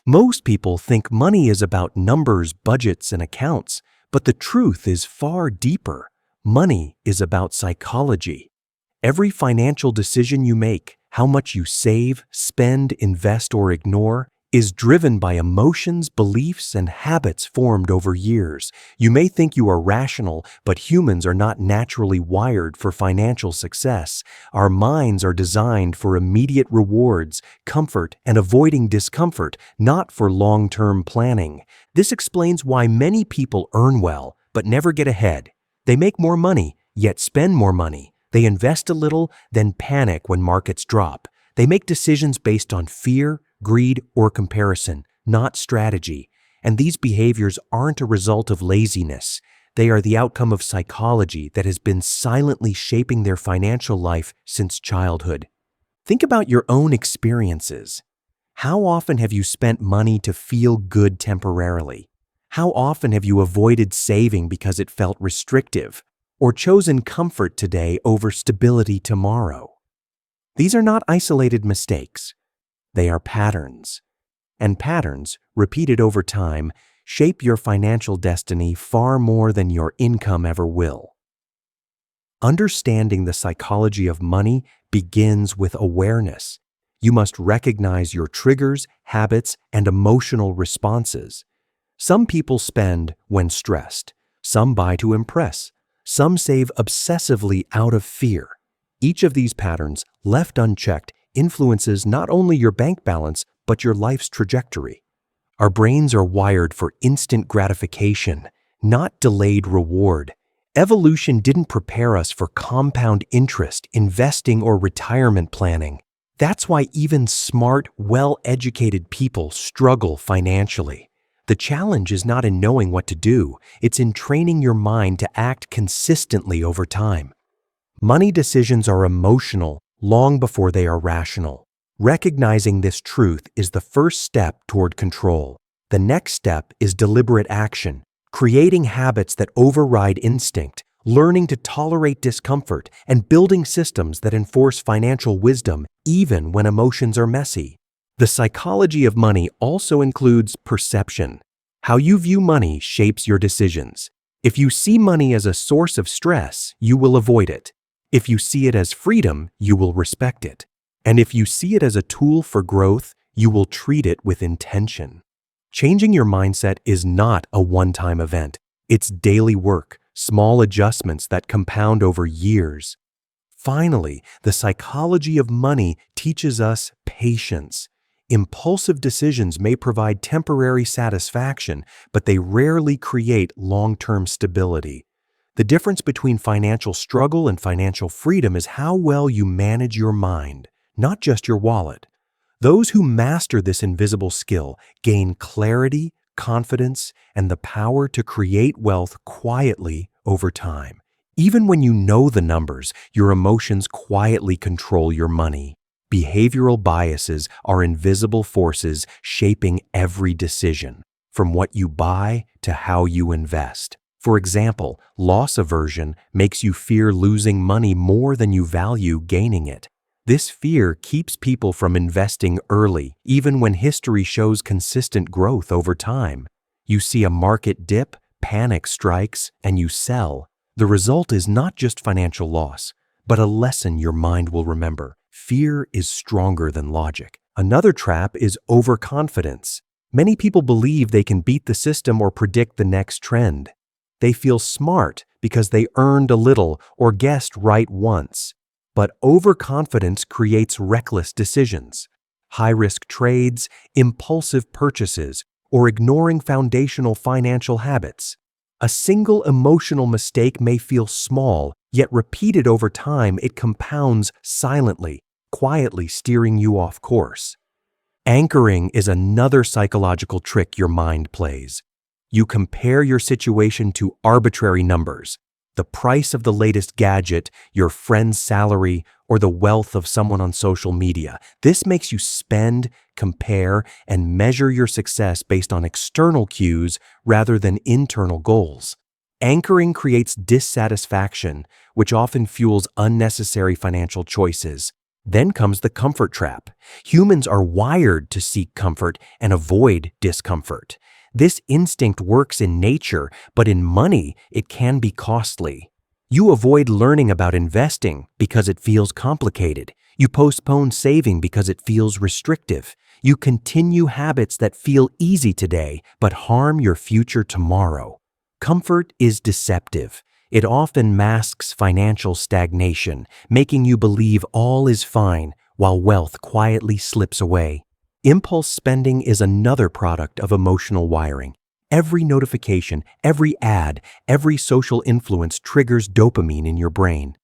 Most people think money is about numbers, budgets, and accounts, but the truth is far deeper. Money is about psychology. Every financial decision you make, how much you save, spend, invest, or ignore, is driven by emotions, beliefs, and habits formed over years. You may think you are rational, but humans are not naturally wired for financial success. Our minds are designed for immediate rewards, comfort, and avoiding discomfort, not for long-term planning. This explains why many people earn well, but never get ahead. They make more money, yet spend more money. They invest a little, then panic when markets drop. They make decisions based on fear, greed, or comparison, not strategy. And these behaviors aren't a result of laziness. They are the outcome of psychology that has been silently shaping their financial life since childhood. Think about your own experiences. How often have you spent money to feel good temporarily? How often have you avoided saving because it felt restrictive, or chosen comfort today over stability tomorrow? These are not isolated mistakes. They are patterns. And patterns, repeated over time, shape your financial destiny far more than your income ever will. Understanding the psychology of money begins with awareness. You must recognize your triggers, habits, and emotional responses. Some people spend when stressed. Some buy to impress. Some save obsessively out of fear. Each of these patterns, left unchecked, influences not only your bank balance, but your life's trajectory. Our brains are wired for instant gratification, not delayed reward. Evolution didn't prepare us for compound interest, investing, or retirement planning. That's why even smart, well-educated people struggle financially. The challenge is not in knowing what to do, it's in training your mind to act consistently over time. Money decisions are emotional long before they are rational. Recognizing this truth is the first step toward control. The next step is deliberate action, creating habits that override instinct, learning to tolerate discomfort, and building systems that enforce financial wisdom even when emotions are messy. The psychology of money also includes perception. How you view money shapes your decisions. If you see money as a source of stress, you will avoid it. If you see it as freedom, you will respect it. And if you see it as a tool for growth, you will treat it with intention. Changing your mindset is not a one-time event. It's daily work, small adjustments that compound over years. Finally, the psychology of money teaches us patience. Impulsive decisions may provide temporary satisfaction, but they rarely create long-term stability. The difference between financial struggle and financial freedom is how well you manage your mind, not just your wallet. Those who master this invisible skill gain clarity, confidence, and the power to create wealth quietly over time. Even when you know the numbers, your emotions quietly control your money. Behavioral biases are invisible forces shaping every decision, from what you buy to how you invest. For example, loss aversion makes you fear losing money more than you value gaining it. This fear keeps people from investing early, even when history shows consistent growth over time. You see a market dip, panic strikes, and you sell. The result is not just financial loss, but a lesson your mind will remember. Fear is stronger than logic. Another trap is overconfidence. Many people believe they can beat the system or predict the next trend. They feel smart because they earned a little or guessed right once. But overconfidence creates reckless decisions, high-risk trades, impulsive purchases, or ignoring foundational financial habits. A single emotional mistake may feel small, yet repeated over time, it compounds silently, quietly steering you off course. Anchoring is another psychological trick your mind plays. You compare your situation to arbitrary numbers, the price of the latest gadget, your friend's salary, or the wealth of someone on social media. This makes you spend, compare, and measure your success based on external cues rather than internal goals. Anchoring creates dissatisfaction, which often fuels unnecessary financial choices. Then comes the comfort trap. Humans are wired to seek comfort and avoid discomfort. This instinct works in nature, but in money, it can be costly. You avoid learning about investing because it feels complicated. You postpone saving because it feels restrictive. You continue habits that feel easy today but harm your future tomorrow. Comfort is deceptive. It often masks financial stagnation, making you believe all is fine while wealth quietly slips away. Impulse spending is another product of emotional wiring. Every notification, every ad, every social influence triggers dopamine in your brain.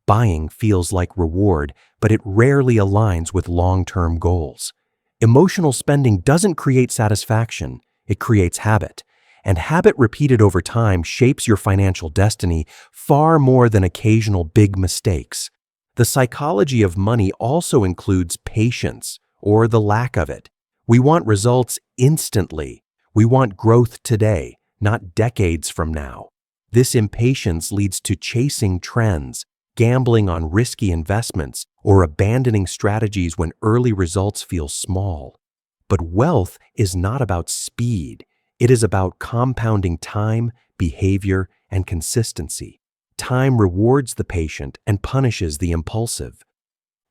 Buying feels like reward, but it rarely aligns with long-term goals. Emotional spending doesn't create satisfaction, it creates habit. And habit repeated over time shapes your financial destiny far more than occasional big mistakes. The psychology of money also includes patience, or the lack of it. We want results instantly. We want growth today, not decades from now. This impatience leads to chasing trends, gambling on risky investments, or abandoning strategies when early results feel small. But wealth is not about speed. It is about compounding time, behavior, and consistency. Time rewards the patient and punishes the impulsive.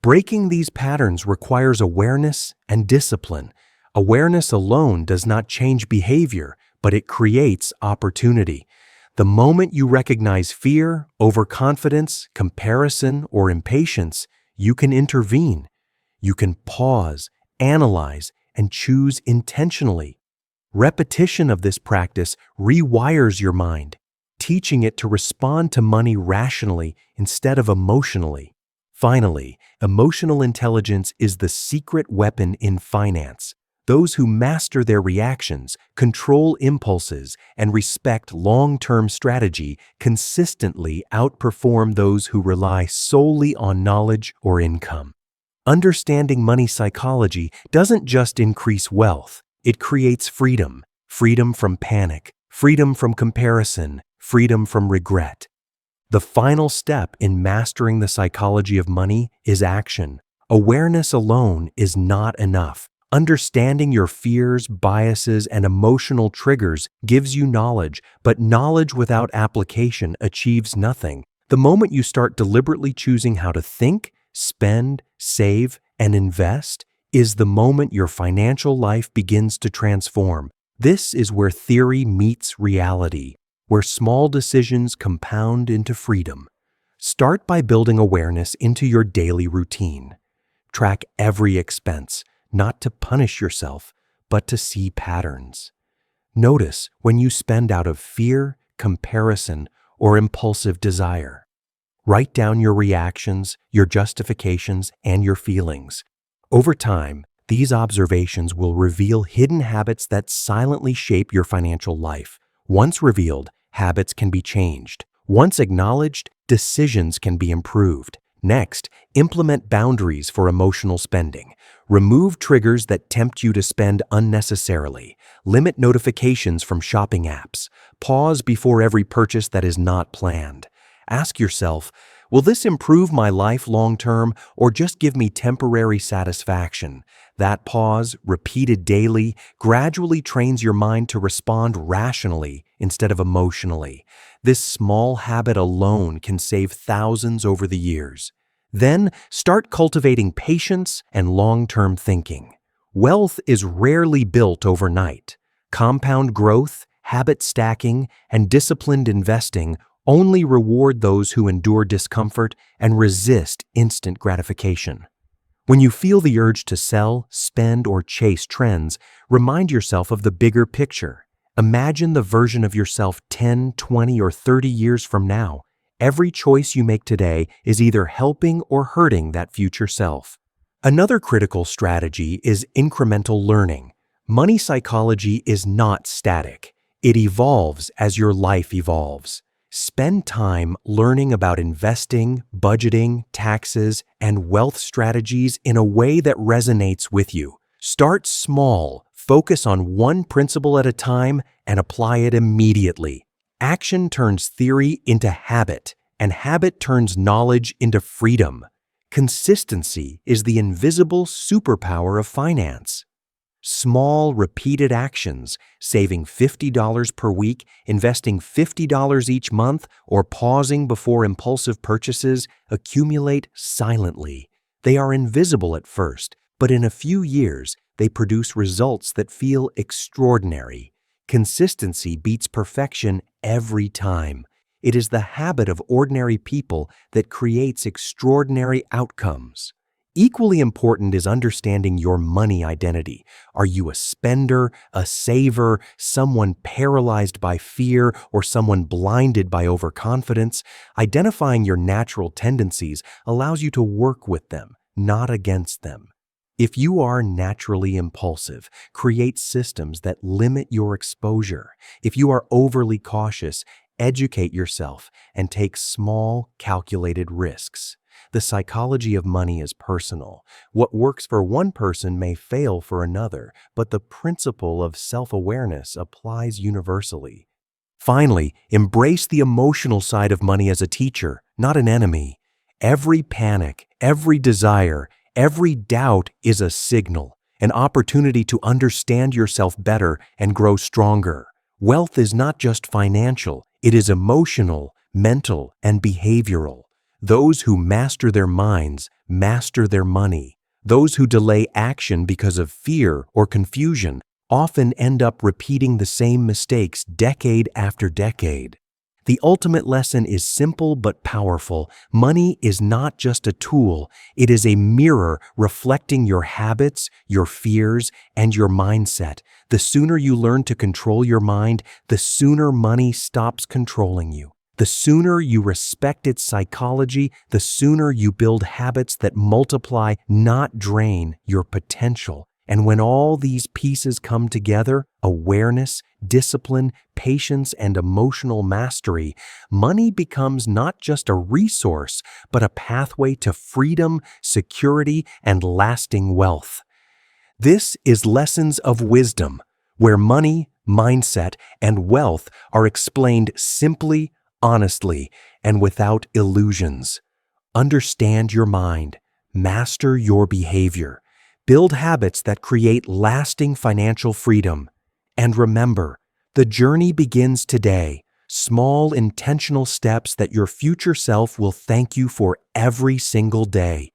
Breaking these patterns requires awareness and discipline. Awareness alone does not change behavior, but it creates opportunity. The moment you recognize fear, overconfidence, comparison, or impatience, you can intervene. You can pause, analyze, and choose intentionally. Repetition of this practice rewires your mind, teaching it to respond to money rationally instead of emotionally. Finally, emotional intelligence is the secret weapon in finance. Those who master their reactions, control impulses, and respect long-term strategy consistently outperform those who rely solely on knowledge or income. Understanding money psychology doesn't just increase wealth, it creates freedom. Freedom from panic, freedom from comparison, freedom from regret. The final step in mastering the psychology of money is action. Awareness alone is not enough. Understanding your fears, biases, and emotional triggers gives you knowledge, but knowledge without application achieves nothing. The moment you start deliberately choosing how to think, spend, save, and invest is the moment your financial life begins to transform. This is where theory meets reality, where small decisions compound into freedom. Start by building awareness into your daily routine. Track every expense, not to punish yourself, but to see patterns. Notice when you spend out of fear, comparison, or impulsive desire. Write down your reactions, your justifications, and your feelings. Over time, these observations will reveal hidden habits that silently shape your financial life. Once revealed, habits can be changed. Once acknowledged, decisions can be improved. Next, implement boundaries for emotional spending. Remove triggers that tempt you to spend unnecessarily. Limit notifications from shopping apps. Pause before every purchase that is not planned. Ask yourself, will this improve my life long-term or just give me temporary satisfaction? That pause, repeated daily, gradually trains your mind to respond rationally instead of emotionally. This small habit alone can save thousands over the years. Then, start cultivating patience and long-term thinking. Wealth is rarely built overnight. Compound growth, habit stacking, and disciplined investing only reward those who endure discomfort and resist instant gratification. When you feel the urge to sell, spend, or chase trends, remind yourself of the bigger picture. Imagine the version of yourself 10, 20, or 30 years from now. Every choice you make today is either helping or hurting that future self. Another critical strategy is incremental learning. Money psychology is not static. It evolves as your life evolves. Spend time learning about investing, budgeting, taxes, and wealth strategies in a way that resonates with you. Start small, focus on one principle at a time, and apply it immediately. Action turns theory into habit, and habit turns knowledge into freedom. Consistency is the invisible superpower of finance. Small, repeated actions, saving $50 per week, investing $50 each month, or pausing before impulsive purchases, accumulate silently. They are invisible at first, but in a few years, they produce results that feel extraordinary. Consistency beats perfection every time. It is the habit of ordinary people that creates extraordinary outcomes. Equally important is understanding your money identity. Are you a spender, a saver, someone paralyzed by fear, or someone blinded by overconfidence? Identifying your natural tendencies allows you to work with them, not against them. If you are naturally impulsive, create systems that limit your exposure. If you are overly cautious, educate yourself and take small, calculated risks. The psychology of money is personal. What works for one person may fail for another, but the principle of self-awareness applies universally. Finally, embrace the emotional side of money as a teacher, not an enemy. Every panic, every desire, every doubt is a signal, an opportunity to understand yourself better and grow stronger. Wealth is not just financial, it is emotional, mental, and behavioral. Those who master their minds master their money. Those who delay action because of fear or confusion often end up repeating the same mistakes decade after decade. The ultimate lesson is simple but powerful. Money is not just a tool, it is a mirror reflecting your habits, your fears, and your mindset. The sooner you learn to control your mind, the sooner money stops controlling you. The sooner you respect its psychology, the sooner you build habits that multiply, not drain, your potential. And when all these pieces come together, awareness, discipline, patience, and emotional mastery, money becomes not just a resource, but a pathway to freedom, security, and lasting wealth. This is Lessons of Wisdom, where money, mindset, and wealth are explained simply, honestly, and without illusions. Understand your mind, master your behavior, build habits that create lasting financial freedom. And remember, the journey begins today. Small, intentional steps that your future self will thank you for every single day.